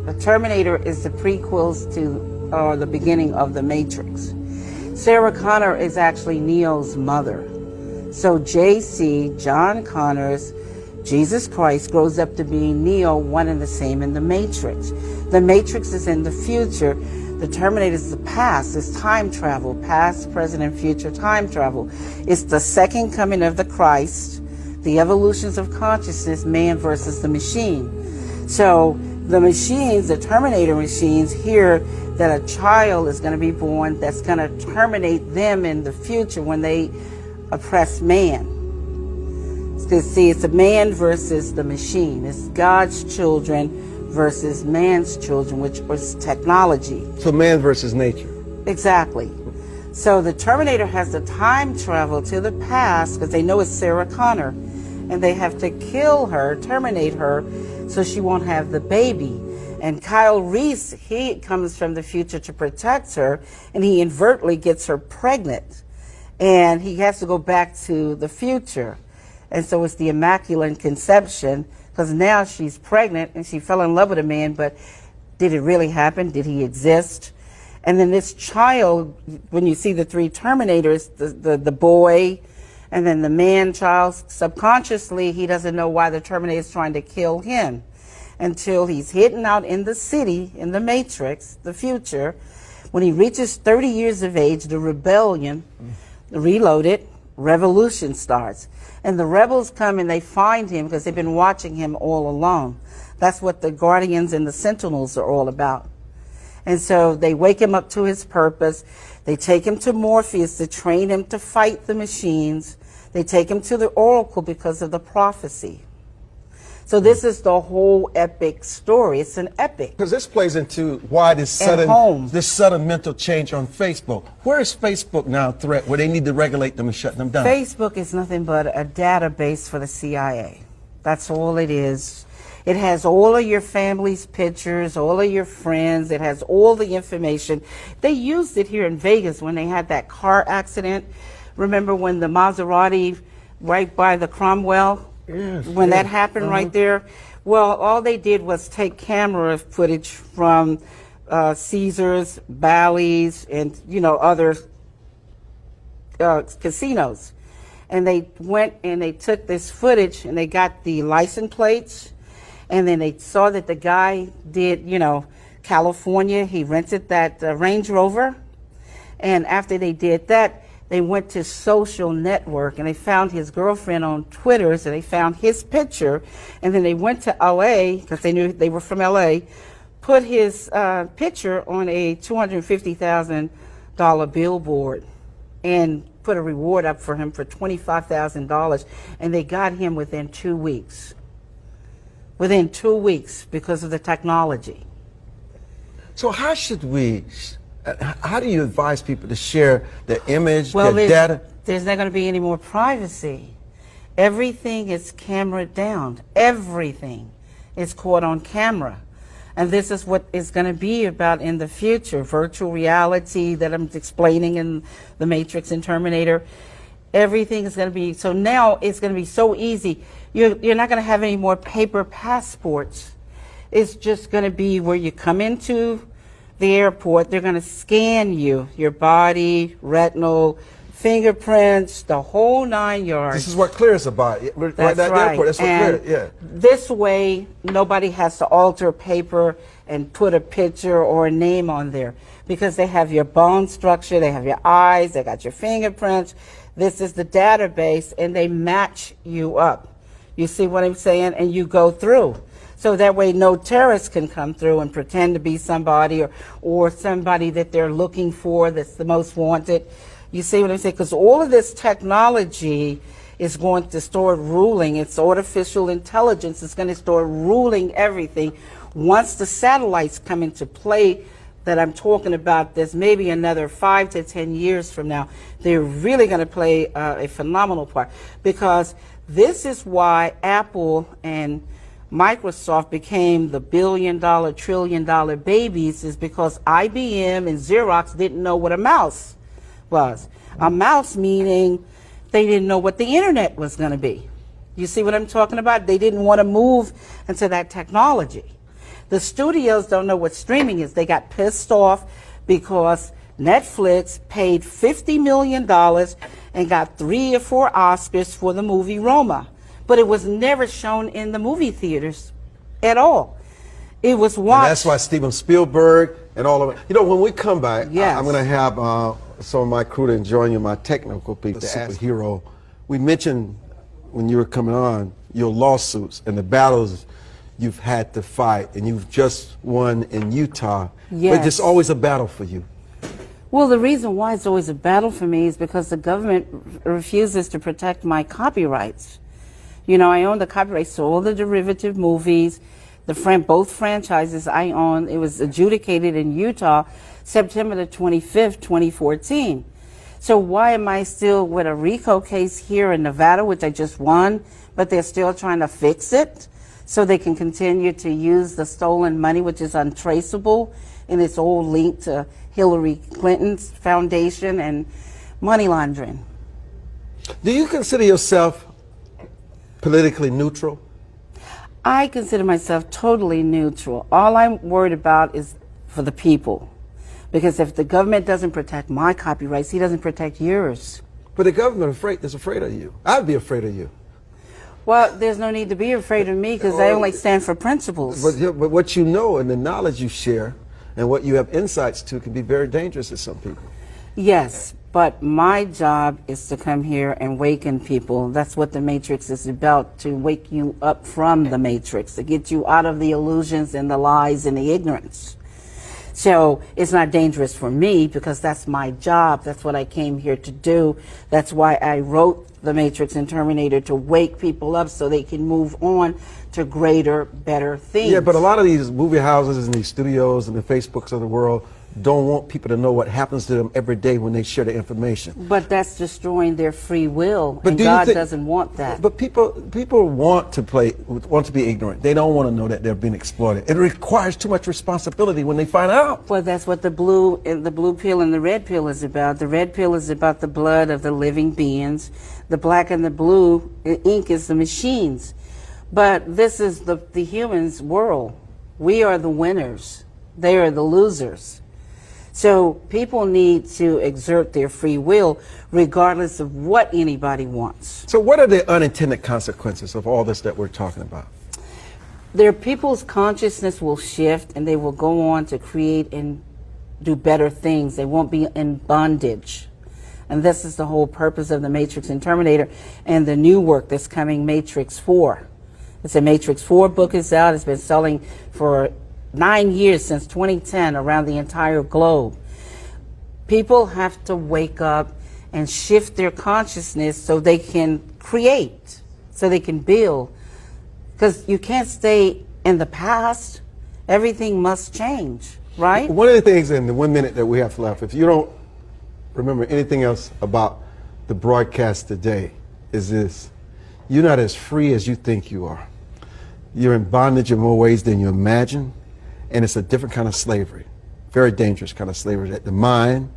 The Terminator is the prequels to the beginning of The Matrix. Sarah Connor is actually Neo's mother. So JC, John Connor's Jesus Christ, grows up to be Neo, one and the same in The Matrix. The Matrix is in the future. The Terminator is the past. It's time travel, past, present, and future time travel. It's the second coming of the Christ, the evolutions of consciousness, man versus the machine. So the machines, the Terminator machines, hear that a child is going to be born that's going to terminate them in the future when they oppress man. See, it's a man versus the machine. It's God's children versus man's children, which was technology. So man versus nature. Exactly. So the Terminator has to time travel to the past because they know it's Sarah Connor, and they have to kill her, terminate her, so she won't have the baby. And Kyle Reese, he comes from the future to protect her, and he inadvertently gets her pregnant. And he has to go back to the future. And so it's the Immaculate Conception, because now she's pregnant and she fell in love with a man, but did it really happen? Did he exist? And then this child, when you see the three Terminators, the boy, and then the man-child, subconsciously he doesn't know why the Terminator is trying to kill him until he's hidden out in the city, in the Matrix, the future. When he reaches 30 years of age, the rebellion, reloaded, revolution starts. And the rebels come and they find him because they've been watching him all along. That's what the Guardians and the Sentinels are all about. And so they wake him up to his purpose. They take him to Morpheus to train him to fight the machines. They take him to the Oracle because of the prophecy. So this is the whole epic story. It's an epic. Because this plays into why this sudden mental change on Facebook. Where is Facebook now a threat where they need to regulate them and shut them down? Facebook is nothing but a database for the CIA. That's all it is. It has all of your family's pictures, all of your friends. It has all the information. They used it here in Vegas when they had that car accident. Remember when the Maserati right by the Cromwell? Yes, when that happened right there? Well, all they did was take camera footage from Caesars, Bally's, and other casinos. And they went and they took this footage and they got the license plates, and then they saw that the guy did, California. He rented that Range Rover. And after they did that, they went to social network and they found his girlfriend on Twitter, so they found his picture, and then they went to LA because they knew they were from LA, put his picture on a $250,000 billboard and put a reward up for him for $25,000, and they got him within 2 weeks. Within 2 weeks because of the technology. So how do you advise people to share their image, their data? There's not going to be any more privacy. Everything is camera down. Everything is caught on camera. And this is what it's going to be about in the future. Virtual reality that I'm explaining in The Matrix and Terminator. Everything is going to be, so now it's going to be so easy. You're not going to have any more paper passports. It's just going to be where you come into the airport, they're going to scan you, your body, retinal, fingerprints, the whole 9 yards. This is what clears about it. That's right. Airport. That's what clears it. Yeah. This way, nobody has to alter paper and put a picture or a name on there because they have your bone structure, they have your eyes, they got your fingerprints. This is the database, and they match you up. You see what I'm saying? And you go through. So that way no terrorists can come through and pretend to be somebody or somebody that they're looking for that's the most wanted. You see what I'm saying? Because all of this technology is going to start ruling. It's artificial intelligence. It's going to start ruling everything. Once the satellites come into play that I'm talking about, there's maybe another 5 to 10 years from now, they're really going to play a phenomenal part. Because this is why Apple and Microsoft became the billion-dollar, trillion-dollar babies, is because IBM and Xerox didn't know what a mouse was. A mouse meaning they didn't know what the internet was going to be. You see what I'm talking about? They didn't want to move into that technology. The studios don't know what streaming is. They got pissed off because Netflix paid $50 million and got 3 or 4 Oscars for the movie Roma. But it was never shown in the movie theaters at all. It was watched. And that's why Steven Spielberg and all of it. You know, when we come back, yes. I'm going to have some of my crew to join you, my technical people, the superhero. We mentioned when you were coming on your lawsuits and the battles you've had to fight, and you've just won in Utah. Yes. But it's always a battle for you. Well, the reason why it's always a battle for me is because the government refuses to protect my copyrights. You know, I own the copyrights to all the derivative movies, both franchises I own. It was adjudicated in Utah September the 25th, 2014. So why am I still with a RICO case here in Nevada, which I just won, but they're still trying to fix it so they can continue to use the stolen money, which is untraceable, and it's all linked to Hillary Clinton's foundation and money laundering. Do you consider yourself politically neutral? I consider myself totally neutral. All I'm worried about is for the people. Because if the government doesn't protect my copyrights, he doesn't protect yours. But the government is afraid of you. I'd be afraid of you. Well, there's no need to be afraid of me because I only stand for principles. But what you know and the knowledge you share and what you have insights to can be very dangerous to some people. Yes, but my job is to come here and waken people. That's what the Matrix is about, to wake you up from the Matrix, to get you out of the illusions and the lies and the ignorance. So it's not dangerous for me because that's my job. That's what I came here to do. That's why I wrote The Matrix and Terminator, to wake people up so they can move on to greater, better things. Yeah, but a lot of these movie houses and these studios and the Facebooks of the world don't want people to know what happens to them every day when they share the information. But that's destroying their free will, but and God doesn't want that. But people want to be ignorant. They don't want to know that they're being exploited. It requires too much responsibility when they find out. Well, that's what the blue pill and the red pill is about. The red pill is about the blood of the living beings. The black and the blue ink is the machines. But this is the humans' world. We are the winners. They are the losers. So people need to exert their free will regardless of what anybody wants. So what are the unintended consequences of all this that we're talking about? Their people's consciousness will shift and they will go on to create and do better things. They won't be in bondage. And this is the whole purpose of the Matrix and Terminator and the new work that's coming, Matrix 4. It's a Matrix 4 book is out. It's been selling for 9 years, since 2010, around the entire globe. People have to wake up and shift their consciousness so they can create, so they can build. Because you can't stay in the past. Everything must change, right? One of the things in the 1 minute that we have left, if you don't remember anything else about the broadcast today, is this: you're not as free as you think you are. You're in bondage in more ways than you imagine. And it's a different kind of slavery, very dangerous kind of slavery, that the mind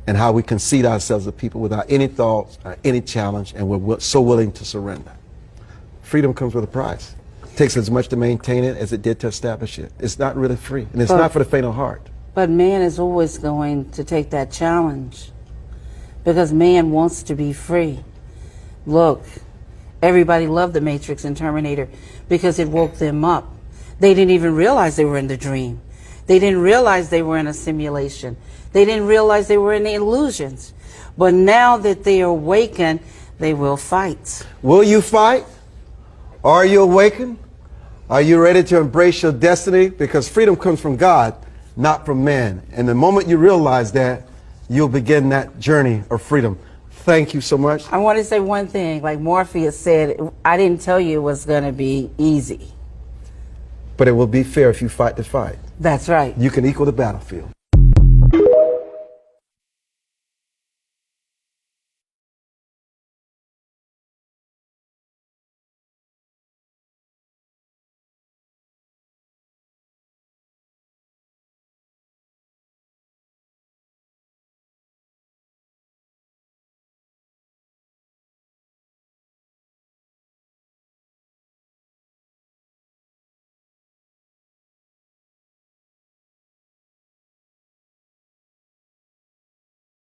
and how we concede ourselves to people without any thoughts or any challenge, and we're so willing to surrender. Freedom comes with a price. It takes as much to maintain it as it did to establish it. It's not really free, and it's not for the faint of heart. But man is always going to take that challenge because man wants to be free. Look, everybody loved the Matrix and Terminator because it woke them up. They didn't even realize they were in the dream. They didn't realize they were in a simulation. They didn't realize they were in the illusions. But now that they are awakened, they will fight. Will you fight? Are you awakened? Are you ready to embrace your destiny? Because freedom comes from God, not from man. And the moment you realize that, you'll begin that journey of freedom. Thank you so much. I want to say one thing. Like Morpheus said, I didn't tell you it was going to be easy. But it will be fair if you fight the fight. That's right. You can equal the battlefield.